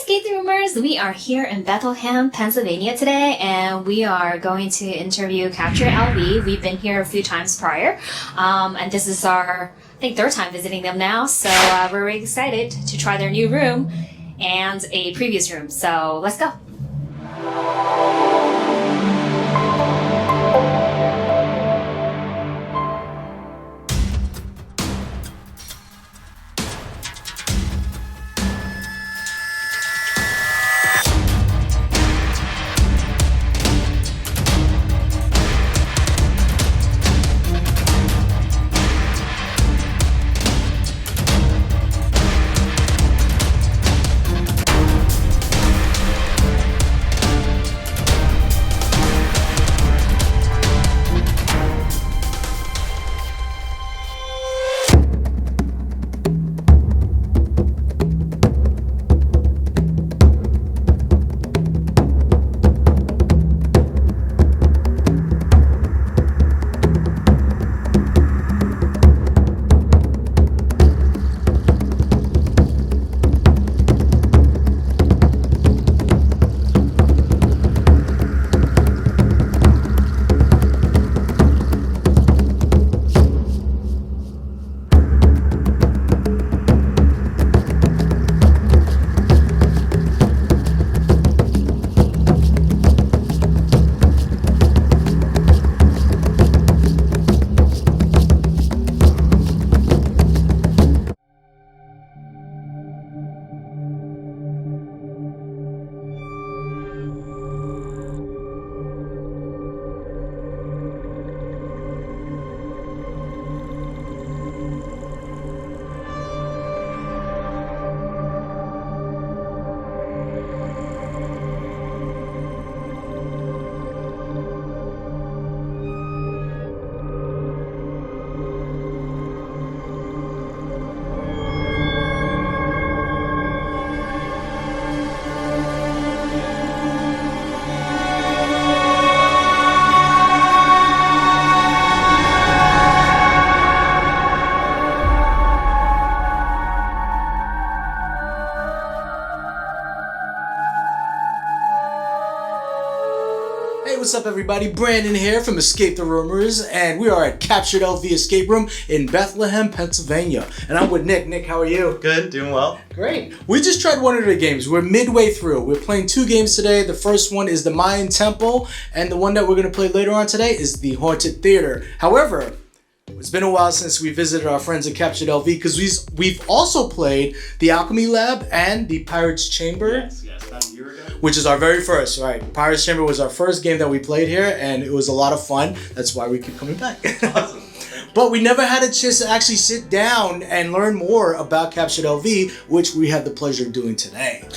ESCAPETHEROOMers, we are here in Bethlehem, Pennsylvania today, and we are going to interview Capture LV. We've been here a few times prior, and this is our, I think, third time visiting them now, so we're really excited to try their new room and a previous room, so let's go. Hey, what's up everybody? Brandon here from ESCAPETHEROOMers, and we are at Captured LV Escape Room in Bethlehem, Pennsylvania. And I'm with Nick. Nick, how are you? Good, doing well. Great. We just tried one of the games. We're midway through. We're playing two games today. The first one is the Mayan Temple, and the one that we're going to play later on today is the Haunted Theater. However, it's been a while since we visited our friends at Captured LV because we've also played the Alchemy Lab and the Pirate's Chamber. Yes, about a year ago. Which is our very first, right? Pirate's Chamber was our first game that we played here, and it was a lot of fun. That's why we keep coming back. Awesome. But we never had a chance to actually sit down and learn more about Captured LV, which we have the pleasure of doing today.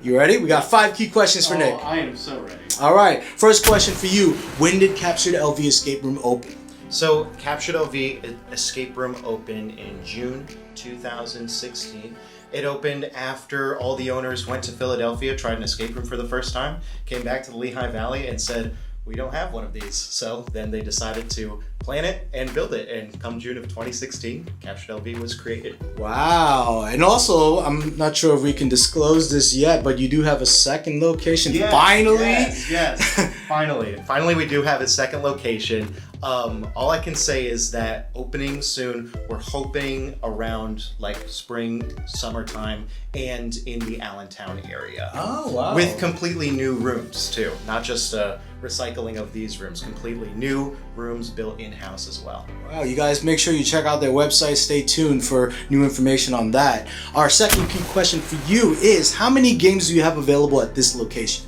You ready? We got 5 key questions for Nick. I am so ready. All right. First question for you. When did Captured LV Escape Room open? So, Captured LV Escape Room opened in June 2016. It opened after all the owners went to Philadelphia, tried an escape room for the first time, came back to the Lehigh Valley and said, we don't have one of these. So then they decided to plan it and build it. And come June of 2016, Captured LV was created. Wow. And also, I'm not sure if we can disclose this yet, but you do have a second location. Yes, Finally? Yes. Finally, we do have a second location. All I can say is that opening soon. We're hoping around like spring, summertime, and in the Allentown area. Oh, wow. With completely new rooms too, not just recycling of these rooms. Completely new rooms built in-house as well. Wow, you guys make sure you check out their website. Stay tuned for new information on that. Our second key question for you is, how many games do you have available at this location?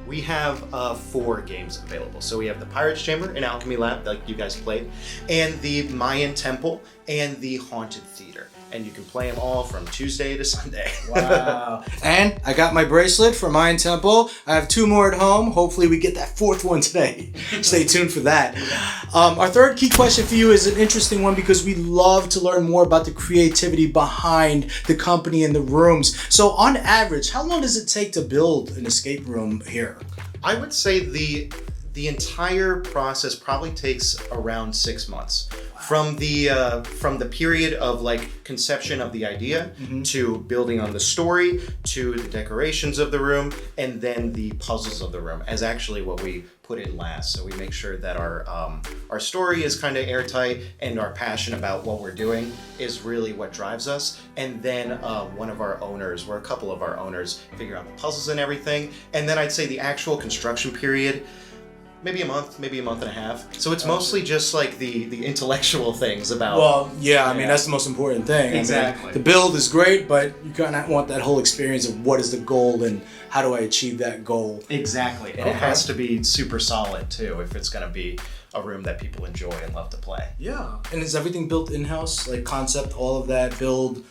We have 4 games available. So we have the Pirate's Chamber and Alchemy Lab, like you guys played, and the Mayan Temple and the Haunted Theater. And you can play them all from Tuesday to Sunday. Wow. And I got my bracelet for Mayan Temple. I have 2 more at home. Hopefully we get that 4th one today. Stay tuned for that. Our third key question for you is an interesting one because we love to learn more about the creativity behind the company and the rooms. So on average, how long does it take to build an escape room here? I would say the entire process probably takes around 6 months. From the period of like conception of the idea to building on the story to the decorations of the room and then the puzzles of the room as actually what we put in last. So we make sure that our story is kind of airtight and our passion about what we're doing is really what drives us. And then one of our owners, or a couple of our owners, figure out the puzzles and everything. And then I'd say the actual construction period, maybe a month and a half. So it's mostly just like the intellectual things about. Well, yeah, I mean that's the most important thing. Exactly. I mean, the build is great, but you kind of want that whole experience of what is the goal and how do I achieve that goal. Exactly, and it has to be super solid too if it's going to be a room that people enjoy and love to play. Yeah, and is everything built in-house, like concept, all of that, build?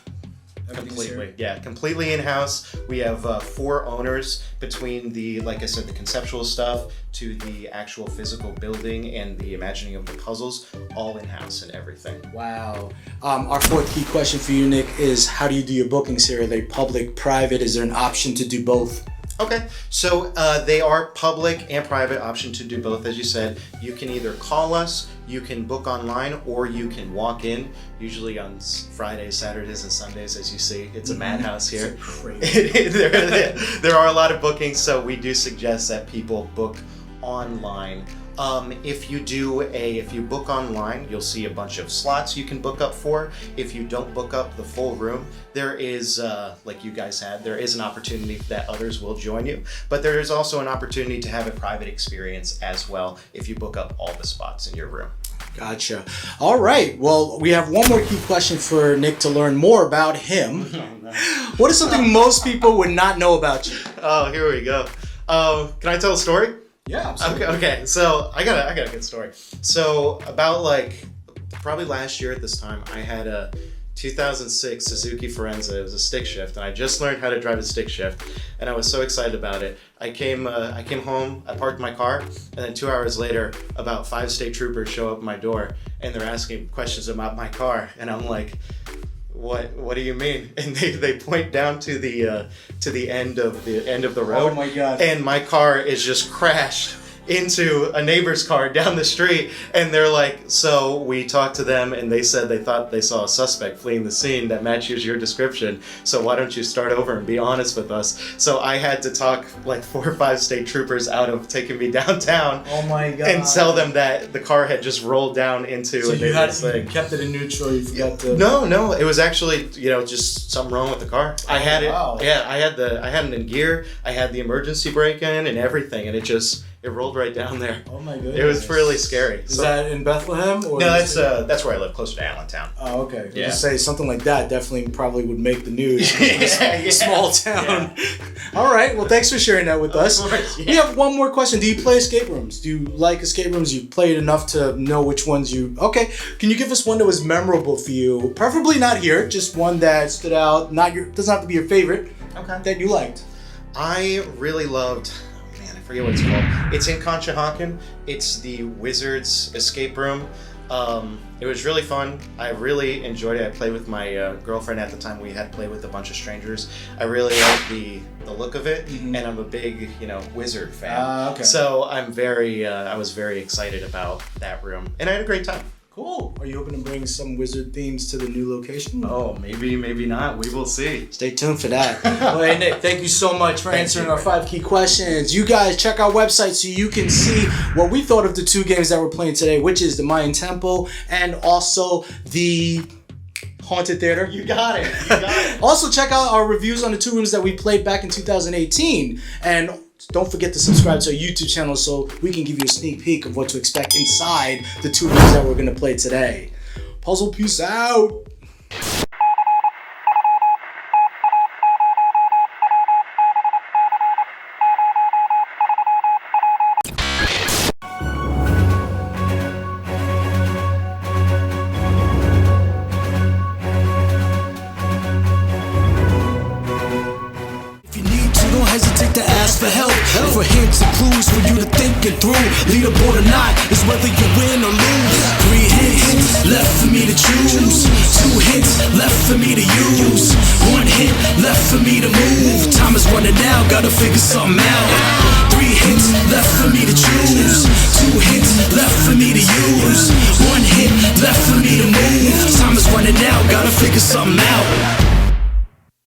Completely, yeah, completely in-house. We have 4 owners between the, like I said, the conceptual stuff to the actual physical building and the imagining of the puzzles, all in-house and everything. Wow. Our 4th key question for you, Nick, is how do you do your bookings here? Are they public, private? Is there an option to do both? Okay, so they are public and private, option to do both, as you said. You can either call us, you can book online, or you can walk in, usually on Fridays, Saturdays, and Sundays, as you see. It's a madhouse here. It's crazy. There are a lot of bookings, so we do suggest that people book online. If you book online, you'll see a bunch of slots you can book up for. If you don't book up the full room, there is, like you guys had, there is an opportunity that others will join you. But there is also an opportunity to have a private experience as well if you book up all the spots in your room. Gotcha. All right. Well, we have one more key question for Nick to learn more about him. Oh, no. What is something most people would not know about you? Oh, here we go. Can I tell a story? Yeah, absolutely. Okay. So I got a good story. So about like probably last year at this time, I had a 2006 Suzuki Forenza. It was a stick shift, and I just learned how to drive a stick shift, and I was so excited about it. I came home, I parked my car, and then 2 hours later, about 5 state troopers show up at my door, and they're asking questions about my car, and I'm like, What do you mean? And they point down to the end of the road. Oh my God. And my car is just crashed into a neighbor's car down the street, and they're like, so we talked to them and they said they thought they saw a suspect fleeing the scene that matches your description, so why don't you start over and be honest with us? So I had to talk like 4 or 5 state troopers out of taking me downtown. Oh my God. And tell them that the car had just rolled down into so a neighbor's thing. You kept it in neutral, you forgot to... No, it was actually, just something wrong with the car. I had it, wow. yeah, I had it in gear, I had the emergency brake in and everything, and it rolled right down there. Oh my goodness. It was really scary. Is that in Bethlehem? Or no, that's where I live, closer to Allentown. Oh, okay. Yeah. Just say something like that definitely probably would make the news. Yeah. Small town. Yeah. All right. Well, thanks for sharing that with us. Course, yeah. We have one more question. Do you play escape rooms? Do you like escape rooms? You played enough to know which ones you... Okay. Can you give us one that was memorable for you? Preferably not here. Just one that stood out. Doesn't have to be your favorite. Okay. That you liked. I really loved... I forget what it's called. It's in Conshohocken. It's the Wizards escape room. It was really fun. I really enjoyed it. I played with my girlfriend at the time. We had played with a bunch of strangers. I really liked the look of it, and I'm a big wizard fan. Okay. So I was very excited about that room, and I had a great time. Cool. Are you hoping to bring some wizard themes to the new location? Oh, maybe not. We will see. Stay tuned for that. Well, hey, Nick, thank you so much for answering our 5 key questions. You guys check our website so you can see what we thought of the 2 games that we're playing today, which is the Mayan Temple and also the Haunted Theater. You got it. Also, check out our reviews on the 2 rooms that we played back in 2018. And don't forget to subscribe to our YouTube channel so we can give you a sneak peek of what to expect inside the 2 rooms that we're going to play today. Puzzle, peace out. For help, for hints and clues for you to think it through. Leaderboard or not is whether you win or lose. 3 hints left for me to choose. 2 hints left for me to use. 1 hint left for me to move. Time is running out, gotta figure something out. 3 hints hints left for me to choose. 2 hints left for me to use. 1 hint left for me to move. Time is running out, gotta figure something out.